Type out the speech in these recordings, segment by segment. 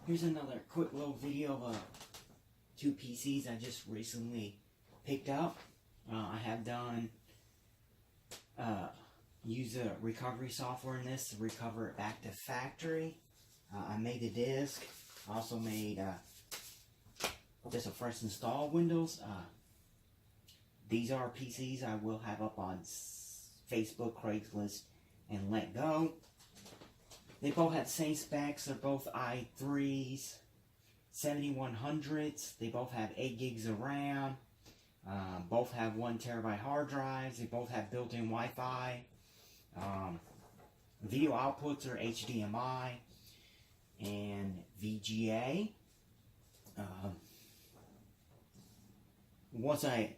Here's another quick little video of two PCs I just recently picked up. I have done use a recovery software in this to recover it back to factory. I made the disk. I also made just a fresh install Windows. These are PCs I will have up on Facebook, Craigslist, and Let Go. They both have the same specs. They're both i3s, 7100s. They both have 8 gigs of RAM. Both have 1 terabyte hard drives. They both have built-in Wi-Fi. Video outputs are HDMI and VGA. Once I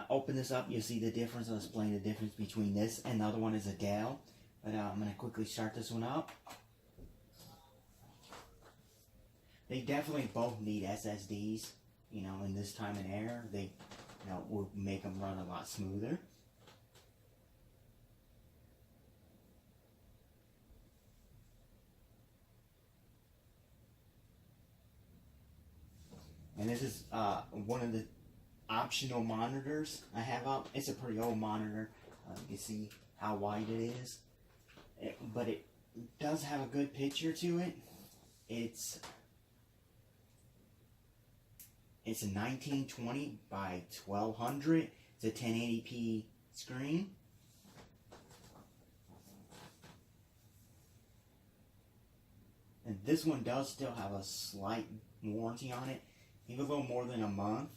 open this up, you'll see the difference. I'll explain the difference between this and the other one is a Dell. But I'm going to quickly start this one up. They definitely both need SSDs. You know, in this time and era, they will make them run a lot smoother. And this is one of the optional monitors I have up. It's a pretty old monitor. You can see how wide it is. But it does have a good picture to it. It's a 1920 by 1200. It's a 1080p screen. And this one does still have a slight warranty on it. Maybe a little more than a month.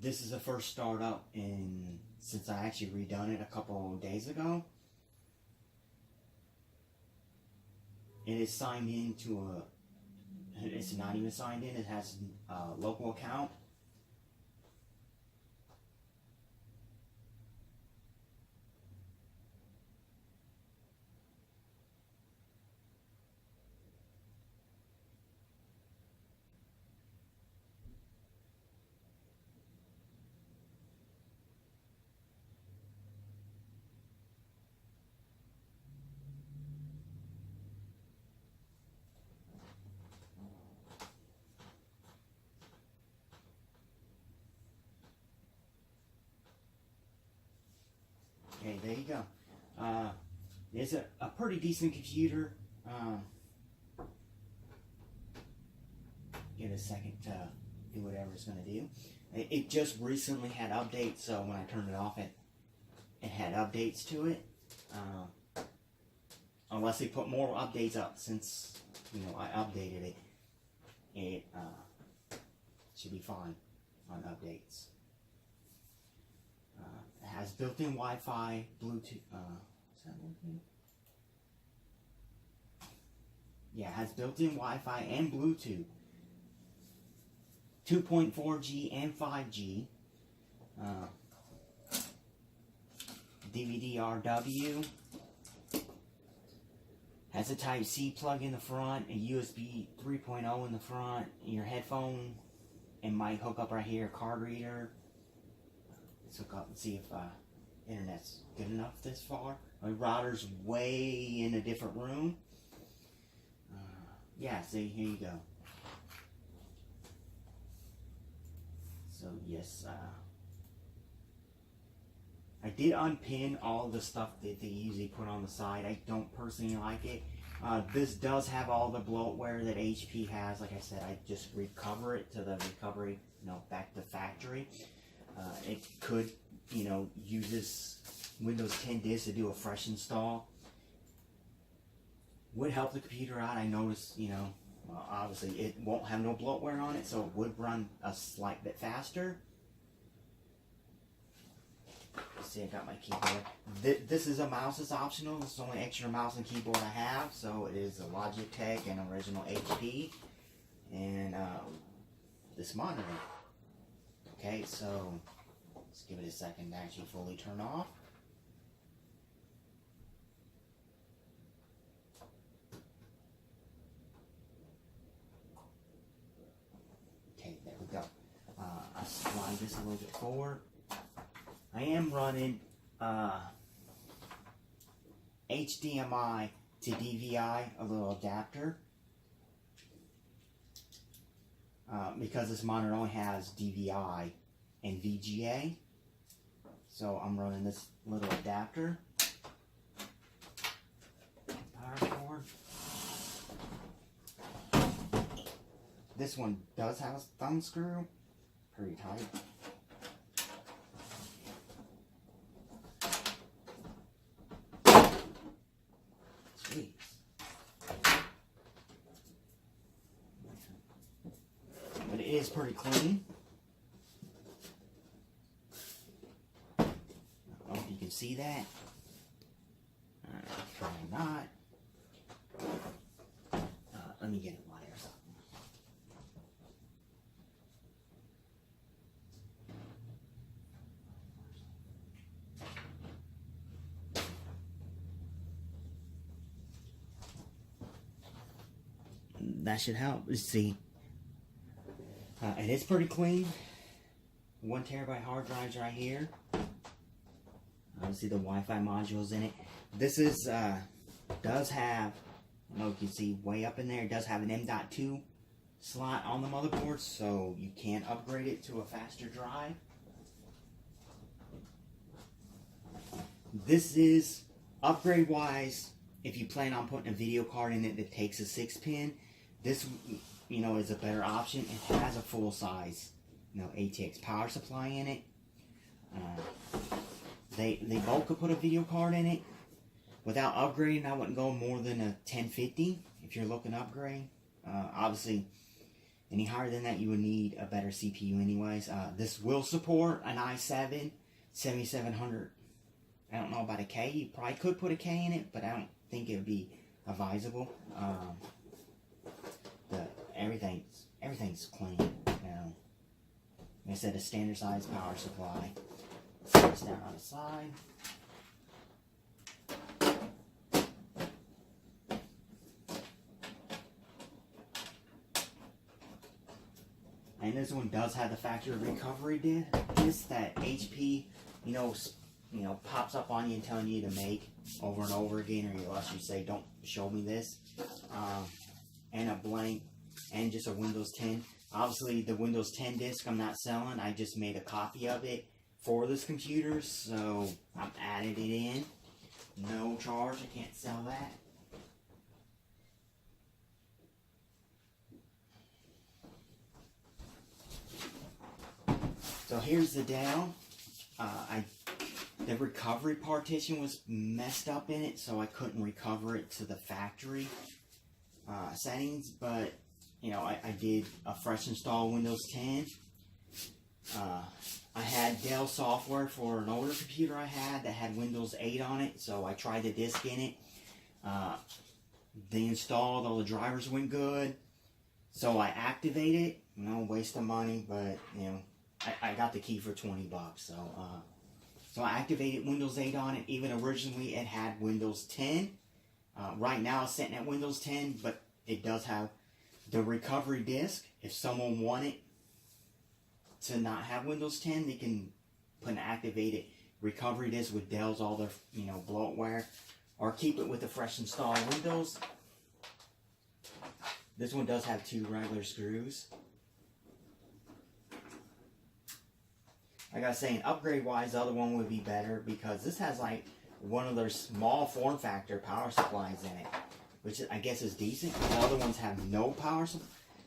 This is the first startup since I actually redone it a couple of days ago. It is signed into it's not even signed in, it has a local account. Okay, there you go. It's a pretty decent computer. Give it a second to do whatever it's going to do. It just recently had updates, so when I turned it off, it had updates to it. Unless they put more updates up since I updated it, it should be fine on updates. It has built-in Wi-Fi, Bluetooth. Is that working? Yeah, it has built-in Wi-Fi and Bluetooth. 2.4G and 5G. DVD-RW. Has a Type-C plug in the front, a USB 3.0 in the front, your headphone and mic hook up right here, card reader. Let's hook up and see if internet's good enough this far. My router's way in a different room. Yeah, see, here you go. So yes, I did unpin all the stuff that they usually put on the side. I don't personally like it. This does have all the bloatware that HP has. Like I said, I just recover it to the recovery, back to factory. It could, use this Windows 10 disk to do a fresh install. Would help the computer out. I noticed, obviously it won't have no bloatware on it, so it would run a slight bit faster. Let's see, I got my keyboard. This is a mouse. It's optional. It's the only extra mouse and keyboard I have. So it is a Logitech and original HP. And this monitor. Okay, so let's give it a second to actually fully turn off. Okay, there we go. I'll slide this a little bit forward. I am running HDMI to DVI, a little adapter. because this monitor only has DVI and VGA. So I'm running this little adapter. Power cord. This one does have a thumb screw. Pretty tight. Sweet. But it is pretty clean. I don't know if you can see that. Probably not. Let me get it light or something. That should help. Let's see. It is pretty clean. 1 terabyte hard drives right here. Obviously the Wi-Fi modules in it. This is does have, I don't know if you can see way up in there, it does have an M.2 slot on the motherboard, so you can upgrade it to a faster drive. This is upgrade wise. If you plan on putting a video card in it that takes a 6-pin, this, you know, is a better option. It has a full size, you know, ATX power supply in it. They both could put a video card in it. Without upgrading, I wouldn't go more than a 1050 if you're looking to upgrade. Obviously, any higher than that, you would need a better CPU anyways. This will support an i7 7700. I don't know about a K. You probably could put a K in it, but I don't think it would be advisable. Everything's clean. You know, like I said, a standard size power supply. It's down on the side. And this one does have the factory recovery disc that HP, you know, pops up on you and telling you to make over and over again, or unless you say, "Don't show me this." And a blank, and just a Windows 10. Obviously, the Windows 10 disc I'm not selling. I just made a copy of it for this computer, so I'm adding it in. No charge. I can't sell that. So here's the Dell. The recovery partition was messed up in it, so I couldn't recover it to the factory settings. But you know, I did a fresh install Windows 10. I had Dell software for an older computer I had that had Windows 8 on it, so I tried the disk in it. They installed, all the drivers went good, so I activated it. You know, waste of money, but you know, I got the key for $20, so I activated Windows 8 on it. Even originally it had Windows 10. Right now it's sitting at Windows 10, but it does have the recovery disk. If someone wanted to not have Windows 10, they can put an activated recovery disk with Dell's all their, you know, bloatware, or keep it with the fresh install Windows. This one does have 2 regular screws. Like I was saying, upgrade wise, the other one would be better because this has like one of their small form factor power supplies in it, which I guess is decent. The other ones have no power,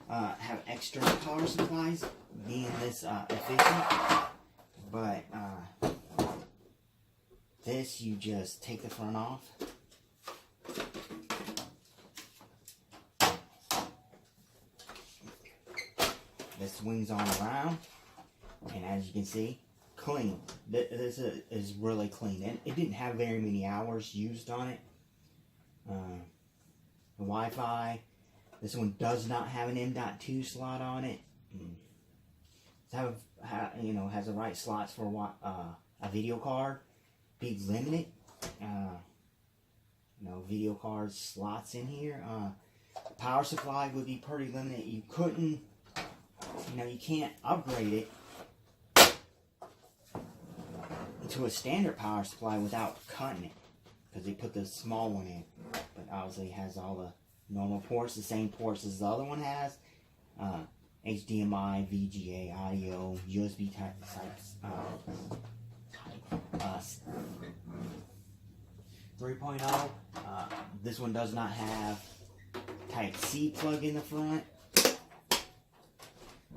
have external power supplies, being this efficient. But this, you just take the front off. This swings on around. And as you can see, clean. This is really clean. And it didn't have very many hours used on it. The Wi-Fi. This one does not have an M.2 slot on it. Has the right slots for a video card. Be limited. Video card slots in here. Power supply would be pretty limited. You couldn't, you can't upgrade it to a standard power supply without cutting it, because they put the small one in, but obviously it has all the normal ports, the same ports as the other one has. HDMI, VGA, audio, USB type 3.0. This one does not have Type C plug in the front.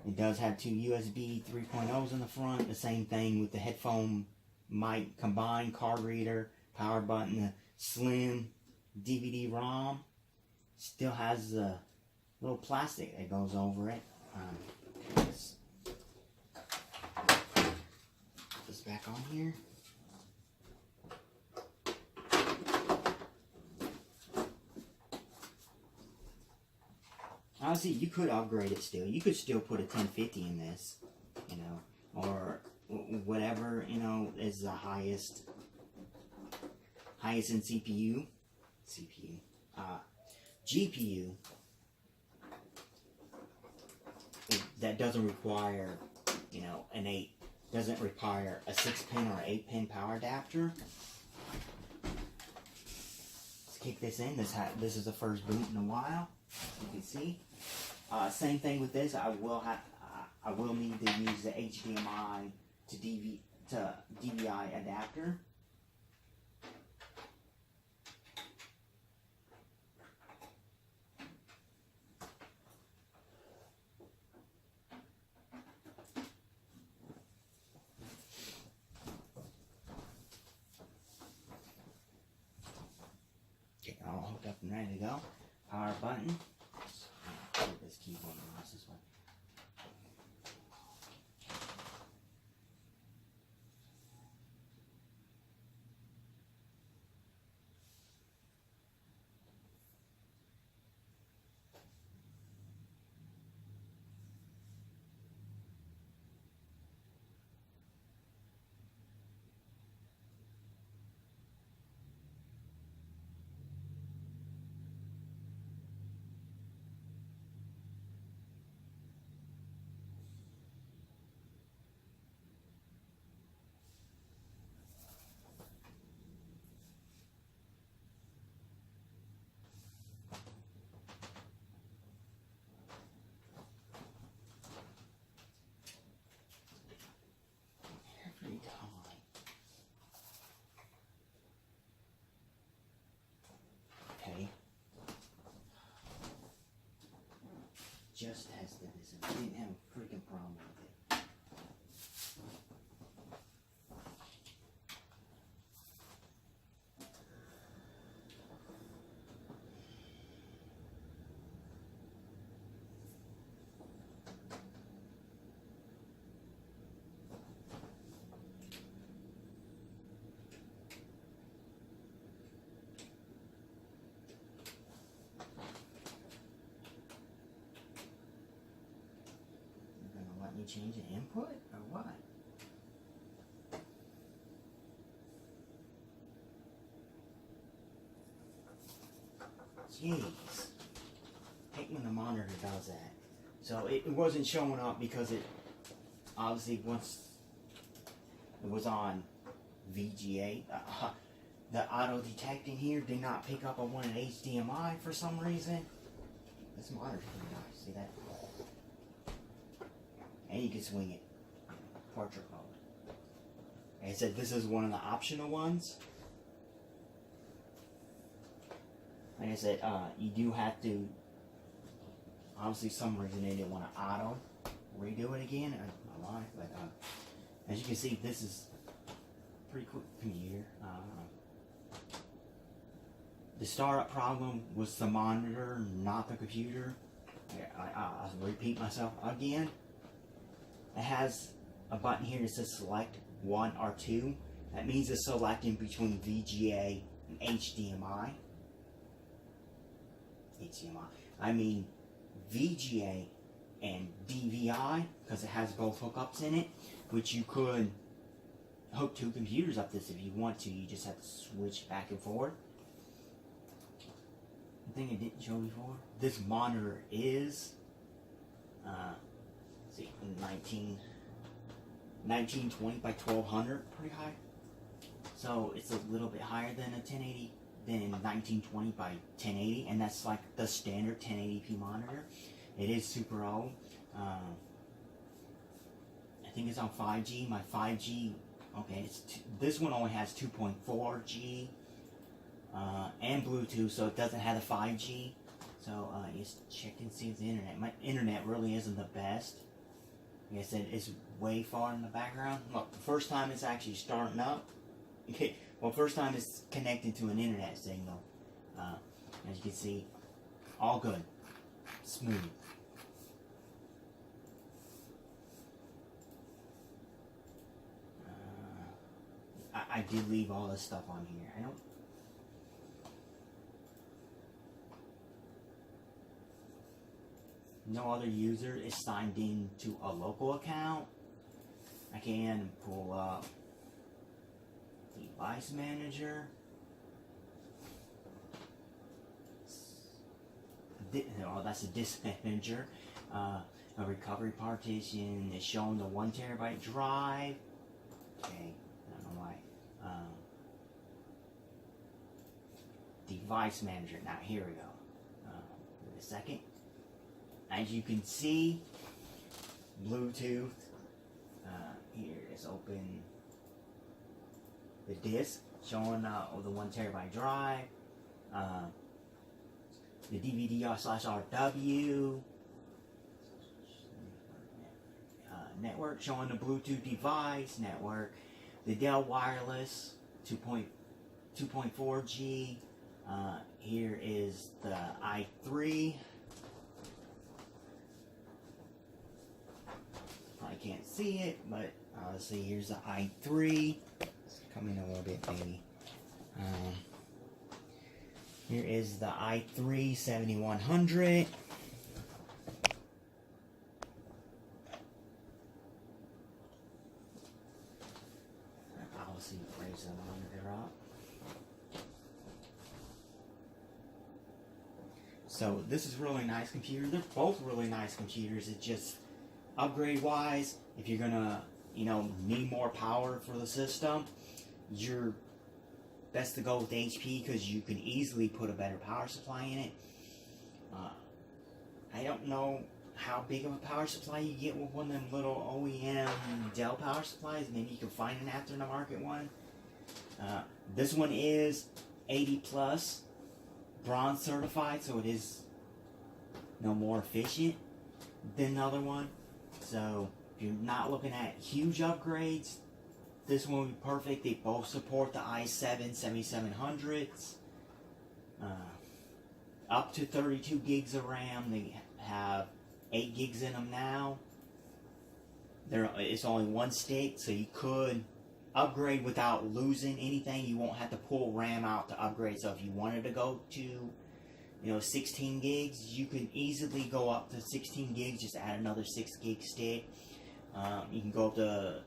It does have two USB 3.0s in the front. The same thing with the headphone mic combined, card reader, power button, slim DVD-ROM. Still has the little plastic that goes over it. Put this back on here. Honestly, you could upgrade it still. You could still put a 1050 in this, you know, or whatever, you know, is the highest in GPU that doesn't require, you know, doesn't require a 6-pin or 8-pin power adapter. Let's kick this in. This is the first boot in a while. You can see. Same thing with this. I will need to use the HDMI to DVI adapter. Okay, all hooked up and ready to go. Power button. Put this keyboard and mouse this way. Every time. Okay. Just tested this and didn't have a freaking problem with it. Change the input or what? Jeez. I hate when the monitor does that. So it wasn't showing up because it obviously once it was on VGA, the auto detecting here did not pick up on one at HDMI for some reason. This monitor's pretty nice. See that? And you can swing it. Portrait mode. Like I said, this is one of the optional ones. Like I said, you do have to, obviously some reason they didn't want to auto redo it again. But as you can see, this is a pretty quick computer. The startup problem was the monitor, not the computer. I'll repeat myself again. It has a button here that says select 1 or 2. That means it's selecting between VGA and HDMI. I mean VGA and DVI, because it has both hookups in it, which you could hook 2 computers up this if you want to. You just have to switch back and forth. The thing I didn't show before, this monitor is see, 1920 by 1200, pretty high. So it's a little bit higher than a 1080, than 1920 by 1080, and that's like the standard 1080p monitor. It is super old. I think it's on 5G. My 5G, okay, this one only has 2.4G and Bluetooth, so it doesn't have the 5G. So just check and see the internet. My internet really isn't the best. Like I said, it's way far in the background. Look, the first time it's actually starting up. Okay, well, first time it's connected to an internet signal. As you can see, all good, smooth. I did leave all this stuff on here. I don't. No other user is signed in to a local account. I can pull up Device Manager. Oh, that's a disk manager. A recovery partition is showing the 1 terabyte drive. Okay, I don't know why. Device Manager. Now here we go. Wait a second. As you can see, Bluetooth. Here is open the disk showing the 1 terabyte drive. The DVD/RW network showing the Bluetooth device network. The Dell wireless 2.4G. Here is the i3. Probably can't see it, but let's see. Here's the i3. It's coming a little bit, maybe. Here is the i3 7100. I'll see raise the monitor up. So this is really nice computer. They're both really nice computers. It's just upgrade wise, if you're gonna, need more power for the system, you're best to go with HP because you can easily put a better power supply in it. I don't know how big of a power supply you get with one of them little OEM Dell power supplies. Maybe you can find an aftermarket one. This one is 80 plus bronze certified, so it is more efficient than the other one. So if you're not looking at huge upgrades, this one would be perfect. They both support the i7 7700s. Up to 32 gigs of RAM. They have 8 gigs in them now. It's only one stick, so you could upgrade without losing anything. You won't have to pull RAM out to upgrade. So if you wanted to go to 16 gigs, you can easily go up to 16 gigs, just add another 6 gig stick. You can go up to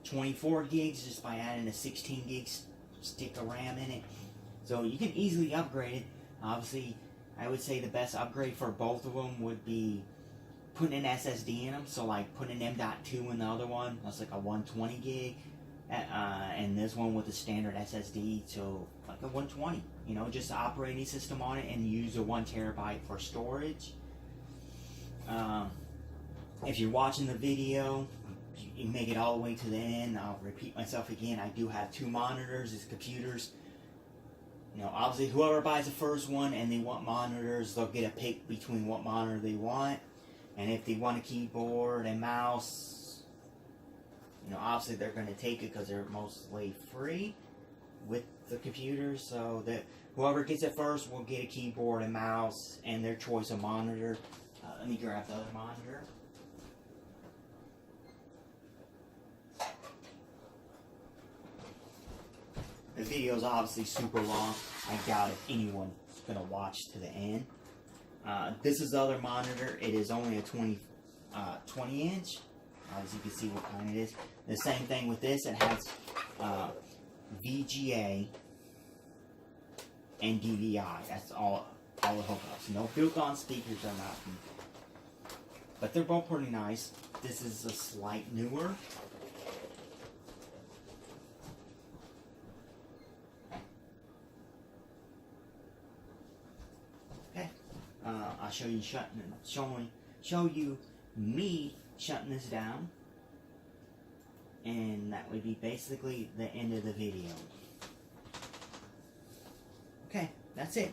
24 gigs just by adding a 16 gig stick of RAM in it. So you can easily upgrade it. Obviously, I would say the best upgrade for both of them would be putting an SSD in them. So like putting an M.2 in the other one, that's like a 120 gig. And this one with a standard SSD, so like a 120. Just the operating system on it and use a 1 terabyte for storage. If you're watching the video, you make it all the way to the end. I'll repeat myself again. I do have 2 monitors. It's computers. Obviously, whoever buys the first one and they want monitors, they'll get a pick between what monitor they want. And if they want a keyboard and mouse, obviously they're going to take it because they're mostly free with the computers. So that whoever gets it first will get a keyboard and mouse and their choice of monitor. Let me grab the other monitor. The video is obviously super long. I doubt if anyone's going to watch to the end. This is the other monitor. It is only a 20 inch. As you can see what kind it is. The same thing with this. It has VGA and DVI. That's all the hookups. No built-on speakers or nothing. But they're both pretty nice. This is a slight newer. I'll show you showing show you me shutting this down. And that would be basically the end of the video. Okay, that's it.